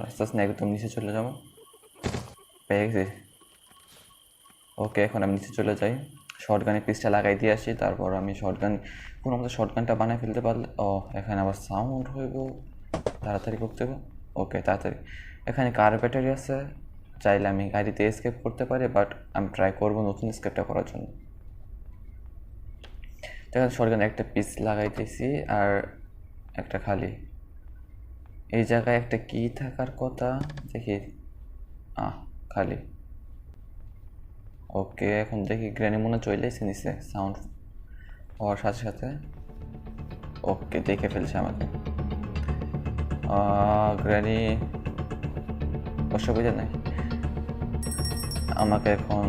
আস্তে আস্তে একদম নিচে চলে যাবো। পেয়ে গেছি। ওকে, এখন আমি নিচে চলে যাই, শর্টগানের পিসটা লাগাই দিয়ে আসি। তারপর আমি কোনো মতো শর্টগানটা বানায় ফেলতে পারলে, এখানে আবার সাউন্ড হইব, তাড়াতাড়ি করতে হবে। ওকে, তাড়াতাড়ি। এখানে কার ব্যাটারি আছে, চাইলে আমি গাড়িতে এসকেপ করতে পারি, বাট আমি ট্রাই করবো নতুন এসকেপটা করার জন্য। দেখেন শর্টগানে একটা পিস লাগাইতেছি আর একটা খালি। এই জায়গায় একটা কি থাকার কথা, দেখি। খালি। ওকে, এখন দেখি গ্র্যানি মনে চলে এসে নিছে সাউন্ড হওয়ার সাথে সাথে। ওকে, দেখে ফেলছে আমাকে। গ্র্যানি অসুবিধা নেই। আমাকে এখন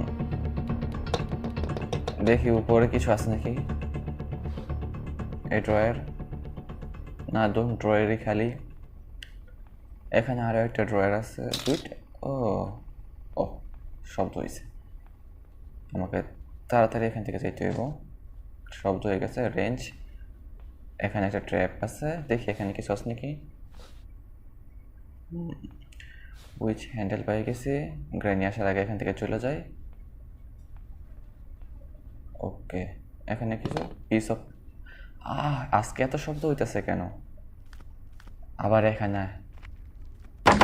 দেখি উপরে কিছু আছে নাকি। এই ড্রয়ার, না ড্রয়ারই খালি। এখানে আরও একটা ড্রয়ার আছে, দুইটা। ও ও শব্দ হয়েছে, আমাকে তাড়াতাড়ি এখান থেকে যেতে হইব। শব্দ হয়ে গেছে, রেঞ্জ। এখানে একটা ট্র্যাপ আছে, দেখি এখানে কিছু আছে নাকি। উইচ হ্যান্ডেল পেয়ে গেছি। গ্র্যানি আসার আগে এখান থেকে চলে যায়। ওকে, এখানে কিছু পিস অফ, আজকে এত শব্দ হইতেছে কেন? আবার এখানে